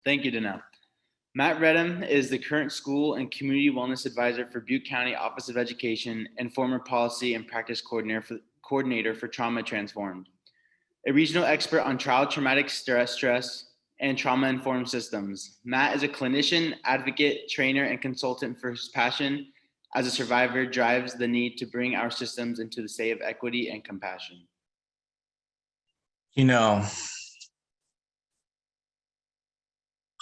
Thank you, Danelle. Matt Reddam is the current school and community wellness advisor for Butte County Office of Education and former policy and practice coordinator for Trauma Transformed. A regional expert on child traumatic stress, and trauma-informed systems. Matt is a clinician, advocate, trainer, and consultant for his passion as a survivor drives the need to bring our systems into the state of equity and compassion. You know,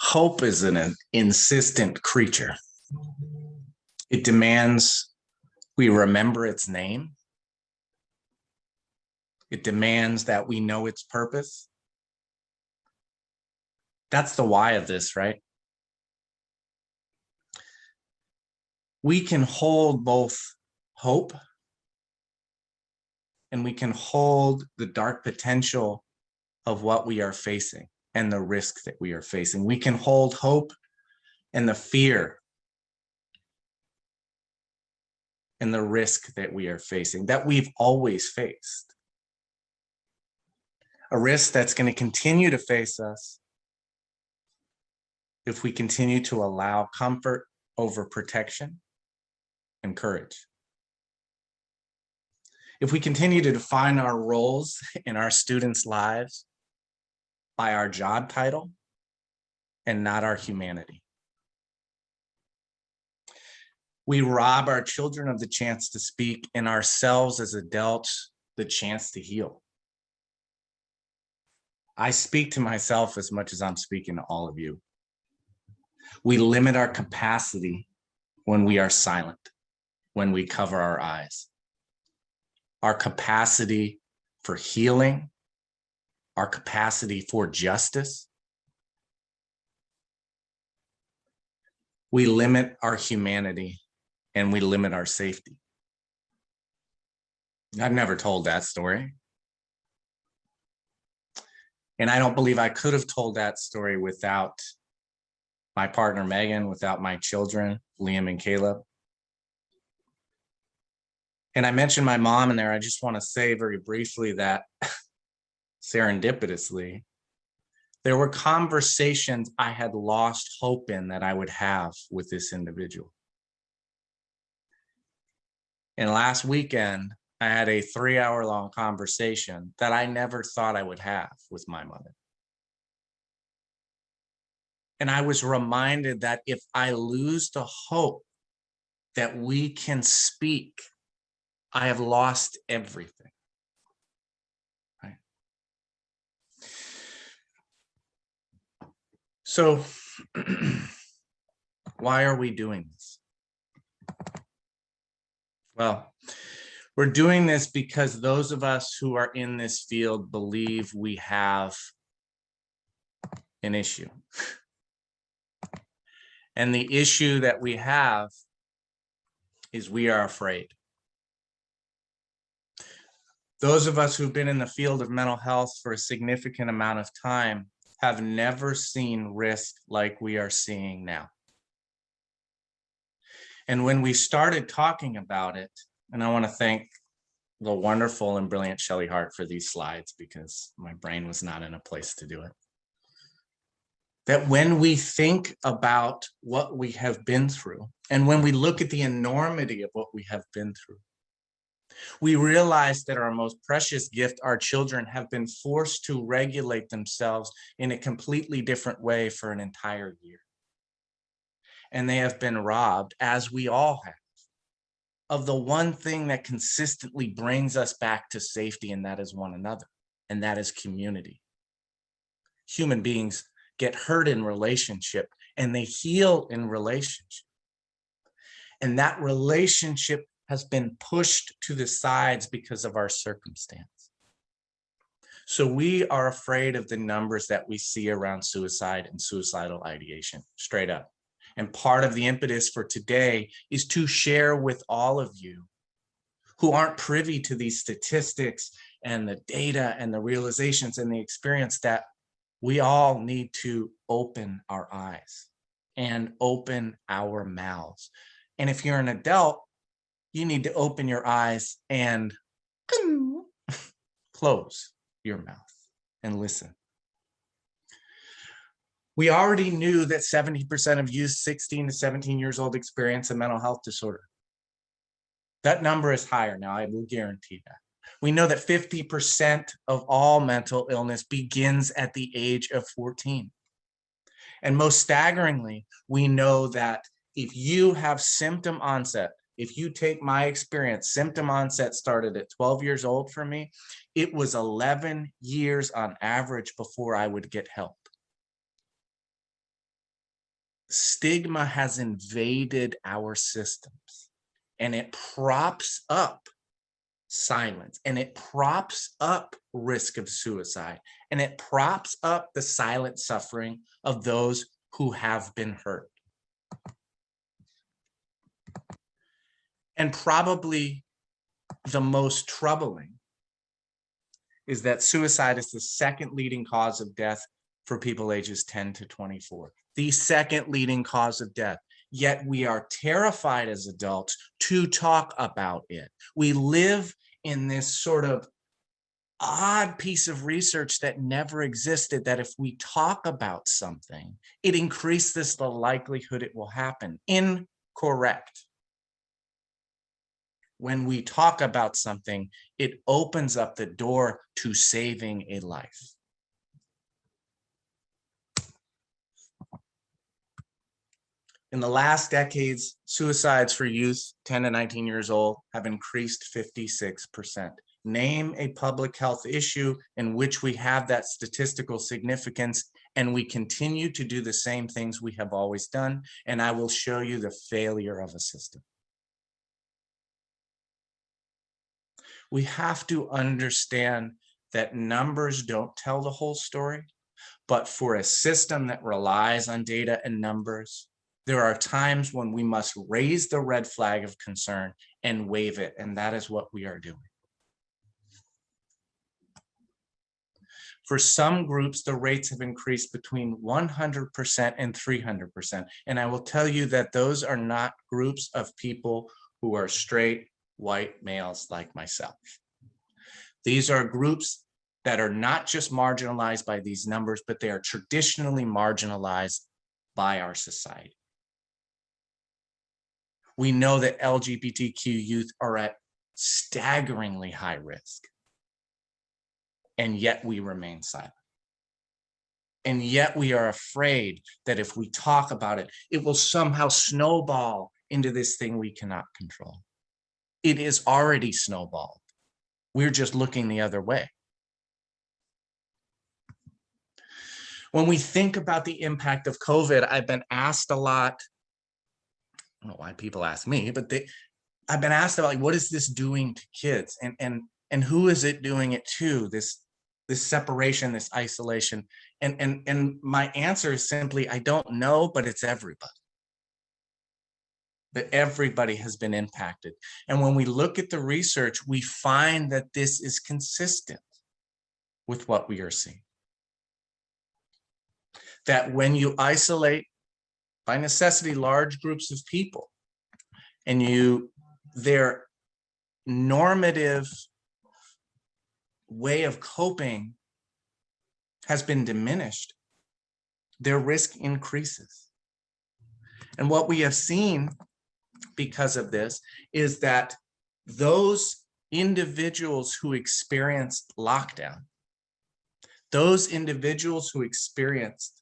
hope is an insistent creature. It demands we remember its name. It demands that we know its purpose. That's the why of this, right? We can hold both hope and we can hold the dark potential of what we are facing and the risk that we are facing. We can hold hope and the fear and the risk that we are facing, that we've always faced. A risk that's going to continue to face us if we continue to allow comfort over protection and courage. If we continue to define our roles in our students' lives by our job title and not our humanity. We rob our children of the chance to speak and ourselves as adults the chance to heal. I speak to myself as much as I'm speaking to all of you. We limit our capacity when we are silent, when we cover our eyes. Our capacity for healing, our capacity for justice. We limit our humanity and we limit our safety. I've never told that story. And I don't believe I could have told that story without my partner, Megan, without my children, Liam and Caleb. And I mentioned my mom in there. I just want to say very briefly that serendipitously, there were conversations I had lost hope in that I would have with this individual. And last weekend, I had a 3-hour-long conversation that I never thought I would have with my mother. And I was reminded that if I lose the hope that we can speak, I have lost everything. Right? So, why are we doing this? Well, we're doing this because those of us who are in this field believe we have an issue. And the issue that we have is we are afraid. Those of us who've been in the field of mental health for a significant amount of time have never seen risk like we are seeing now. And when we started talking about it, and I want to thank the wonderful and brilliant Shelley Hart for these slides because my brain was not in a place to do it. That when we think about what we have been through, and when we look at the enormity of what we have been through, we realize that our most precious gift, our children, have been forced to regulate themselves in a completely different way for an entire year. And they have been robbed, as we all have, of the one thing that consistently brings us back to safety, and that is one another, and that is community. Human beings get hurt in relationship, and they heal in relationship. And that relationship has been pushed to the sides because of our circumstance. So we are afraid of the numbers that we see around suicide and suicidal ideation, straight up. And part of the impetus for today is to share with all of you who aren't privy to these statistics and the data and the realizations and the experience that we all need to open our eyes and open our mouths. And if you're an adult, you need to open your eyes and close your mouth and listen. We already knew that 70% of youth 16 to 17 years old experience a mental health disorder. That number is higher now, I will guarantee that. We know that 50% of all mental illness begins at the age of 14. And most staggeringly, we know that if you have symptom onset, if you take my experience, symptom onset started at 12 years old for me. It was 11 years on average before I would get help. Stigma has invaded our systems, and it props up silence, and it props up risk of suicide, and it props up the silent suffering of those who have been hurt. And probably the most troubling is that suicide is the second leading cause of death for people ages 10 to 24. The second leading cause of death. Yet we are terrified as adults to talk about it. We live in this sort of odd piece of research that never existed, that if we talk about something, it increases the likelihood it will happen. Incorrect. When we talk about something, it opens up the door to saving a life. In the last decades, suicides for youth 10 to 19 years old have increased 56%. Name a public health issue in which we have that statistical significance, and we continue to do the same things we have always done, and I will show you the failure of a system. We have to understand that numbers don't tell the whole story, but for a system that relies on data and numbers, there are times when we must raise the red flag of concern and wave it, and that is what we are doing. For some groups, the rates have increased between 100% and 300%. And I will tell you that those are not groups of people who are straight, white males like myself. These are groups that are not just marginalized by these numbers, but they are traditionally marginalized by our society. We know that LGBTQ youth are at staggeringly high risk, and yet we remain silent. And yet we are afraid that if we talk about it, it will somehow snowball into this thing we cannot control. It is already snowballed. We're just looking the other way. When we think about the impact of COVID, I've been asked a lot, I don't know why people ask me, but I've been asked about, like, what is this doing to kids? And who is it doing it to? This separation, this isolation. And my answer is simply, I don't know, but it's everybody. That everybody has been impacted. And when we look at the research, we find that this is consistent with what we are seeing. That when you isolate, by necessity, large groups of people, and their normative way of coping has been diminished, their risk increases. And what we have seen because of this is that those individuals who experienced lockdown, those individuals who experienced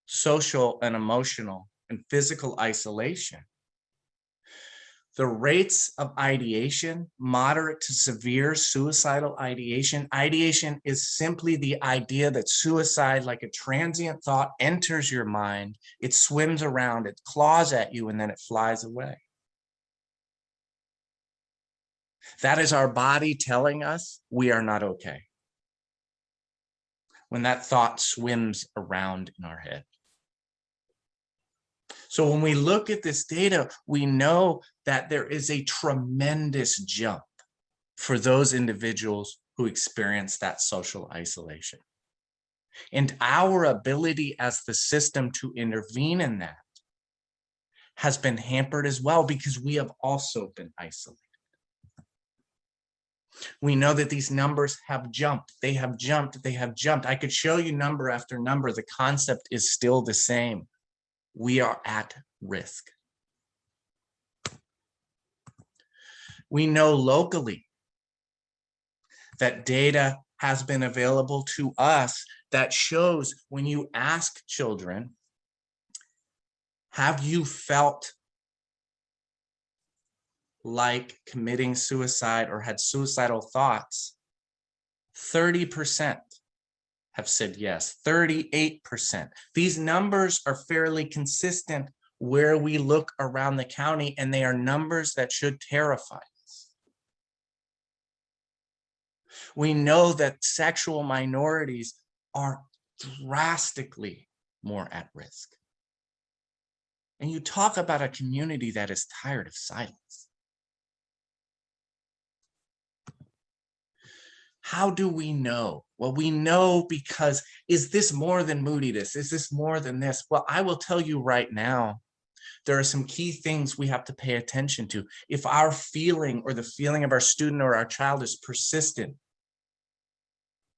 social and emotional and physical isolation, the rates of ideation, moderate to severe suicidal ideation is simply the idea that suicide, like a transient thought, enters your mind, it swims around, it claws at you, and then it flies away. That is our body telling us we are not okay. When that thought swims around in our head. So when we look at this data, we know that there is a tremendous jump for those individuals who experience that social isolation. And our ability as the system to intervene in that has been hampered as well, because we have also been isolated. We know that these numbers have jumped. They have jumped. They have jumped. I could show you number after number. The concept is still the same. We are at risk. We know locally that data has been available to us that shows when you ask children, have you felt like committing suicide or had suicidal thoughts? 30% have said yes, 38%. These numbers are fairly consistent where we look around the county, and they are numbers that should terrify us. We know that sexual minorities are drastically more at risk. And you talk about a community that is tired of silence. How do we know? Well, we know because, is this more than moodiness? Is this more than this? Well, I will tell you right now, there are some key things we have to pay attention to. If our feeling or the feeling of our student or our child is persistent,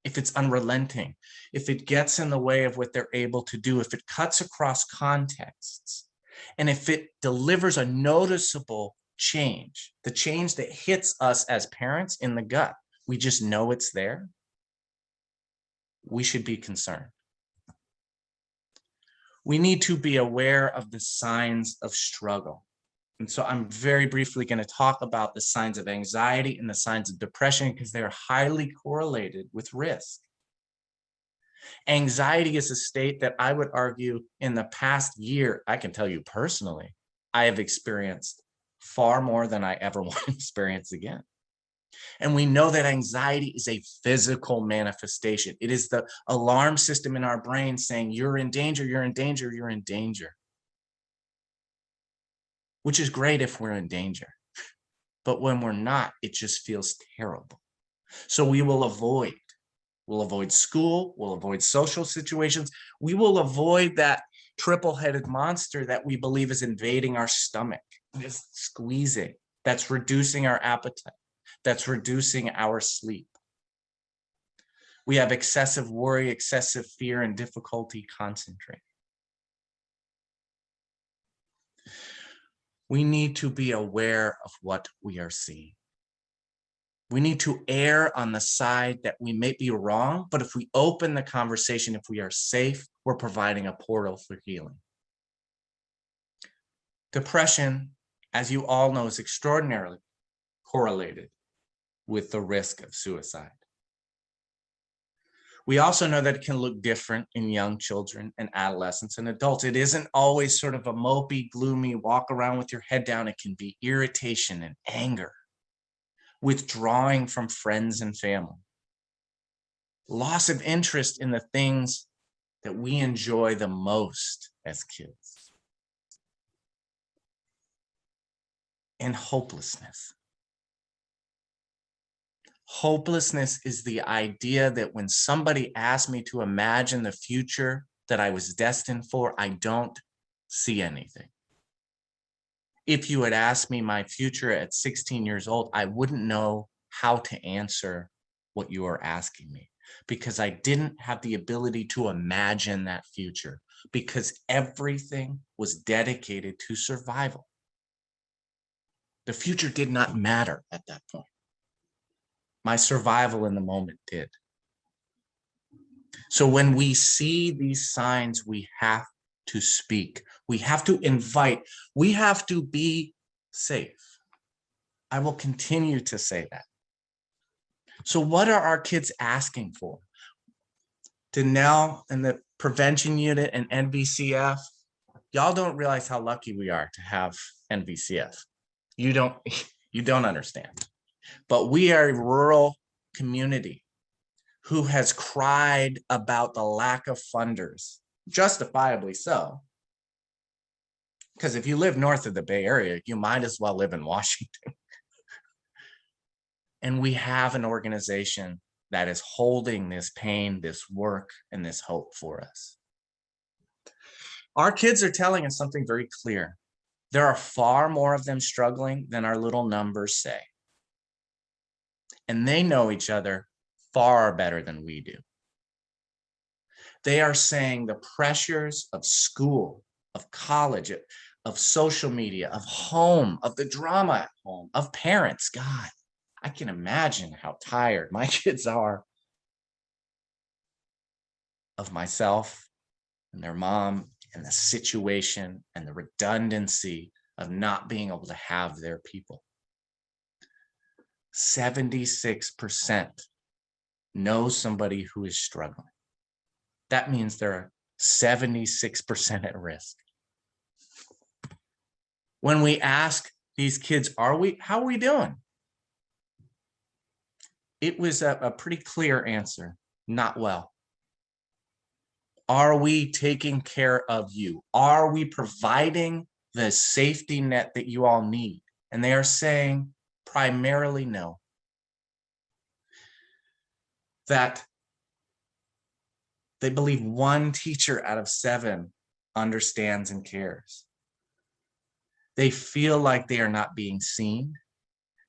if it's unrelenting, if it gets in the way of what they're able to do, if it cuts across contexts, and if it delivers a noticeable change, the change that hits us as parents in the gut, we just know it's there, we should be concerned. We need to be aware of the signs of struggle. And so I'm very briefly going to talk about the signs of anxiety and the signs of depression because they're highly correlated with risk. Anxiety is a state that I would argue in the past year, I can tell you personally, I have experienced far more than I ever want to experience again. And we know that anxiety is a physical manifestation. It is the alarm system in our brain saying, you're in danger, you're in danger, you're in danger. Which is great if we're in danger. But when we're not, it just feels terrible. So we will avoid. We'll avoid school, we'll avoid social situations. We will avoid that triple-headed monster that we believe is invading our stomach, just squeezing, that's reducing our appetite, that's reducing our sleep. We have excessive worry, excessive fear, and difficulty concentrating. We need to be aware of what we are seeing. We need to err on the side that we may be wrong, but if we open the conversation, if we are safe, we're providing a portal for healing. Depression, as you all know, is extraordinarily correlated with the risk of suicide. We also know that it can look different in young children and adolescents and adults. It isn't always sort of a mopey, gloomy, walk around with your head down. It can be irritation and anger, withdrawing from friends and family, loss of interest in the things that we enjoy the most as kids, and hopelessness. Hopelessness is the idea that when somebody asks me to imagine the future that I was destined for, I don't see anything. If you had asked me my future at 16 years old, I wouldn't know how to answer what you are asking me because I didn't have the ability to imagine that future because everything was dedicated to survival. The future did not matter at that point. My survival in the moment did. So when we see these signs, we have to speak. We have to invite. We have to be safe. I will continue to say that. So what are our kids asking for? Danelle and the prevention unit and NVCF, y'all don't realize how lucky we are to have NVCF. You don't understand. But we are a rural community who has cried about the lack of funders, justifiably so. Because if you live north of the Bay Area, you might as well live in Washington. And we have an organization that is holding this pain, this work, and this hope for us. Our kids are telling us something very clear. There are far more of them struggling than our little numbers say. and they know each other far better than we do. They are saying the pressures of school, of college, of social media, of home, of the drama at home, of parents. God, I can imagine how tired my kids are of myself and their mom and the situation and the redundancy of not being able to have their people. 76% know somebody who is struggling. That means they're 76% at risk. When we ask these kids, how are we doing? It was a pretty clear answer, not well. Are we taking care of you? Are we providing the safety net that you all need? And they are saying primarily no. That they believe 1 teacher out of 7 understands and cares. They feel like they are not being seen.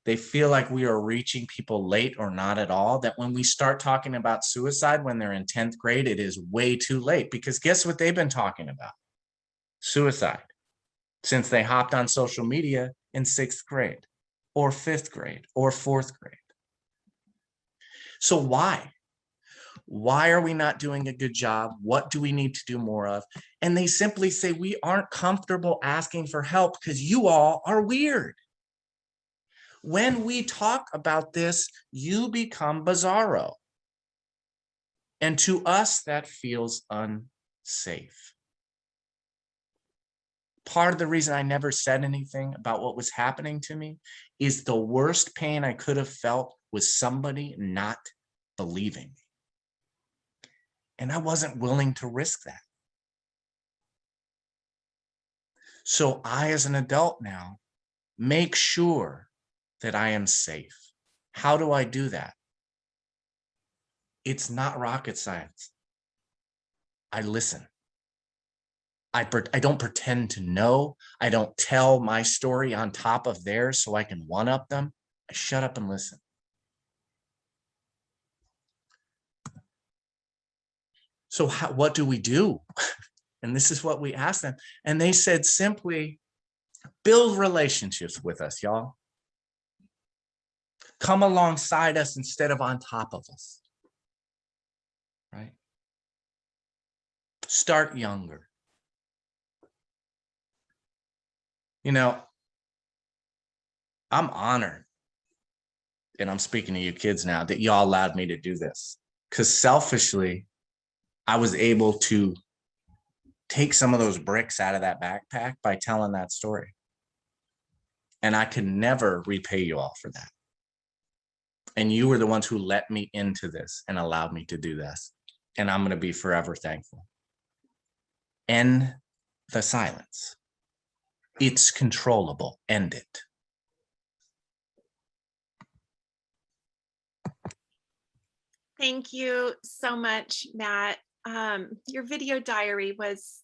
They feel like we are reaching people late or not at all, that when we start talking about suicide when they're in 10th grade, it is way too late, because guess what they've been talking about? Suicide, since they hopped on social media in 6th grade or 5th grade or 4th grade. So why? Why are we not doing a good job? What do we need to do more of? And they simply say, we aren't comfortable asking for help because you all are weird. When we talk about this, you become bizarro. And to us, that feels unsafe. Part of the reason I never said anything about what was happening to me is the worst pain I could have felt was somebody not believing me. And I wasn't willing to risk that. So I, as an adult now, make sure that I am safe. How do I do that? It's not rocket science. I listen. I don't pretend to know. I don't tell my story on top of theirs so I can one-up them. I shut up and listen. So what do we do? And this is what we asked them. And they said simply, build relationships with us, y'all. Come alongside us instead of on top of us, right? Start younger. You know, I'm honored, and I'm speaking to you kids now, that y'all allowed me to do this, because selfishly, I was able to take some of those bricks out of that backpack by telling that story. And I could never repay you all for that. And you were the ones who let me into this and allowed me to do this. And I'm going to be forever thankful. End the silence. It's controllable. End it. Thank you so much, Matt. Your video diary was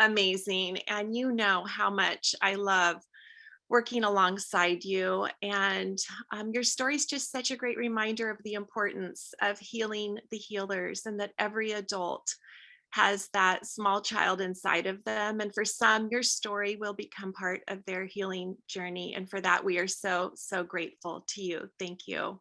amazing, and you know how much I love working alongside you. And your story is just such a great reminder of the importance of healing the healers, and that every adult has that small child inside of them. And for some, your story will become part of their healing journey. And for that, we are so, so grateful to you. Thank you.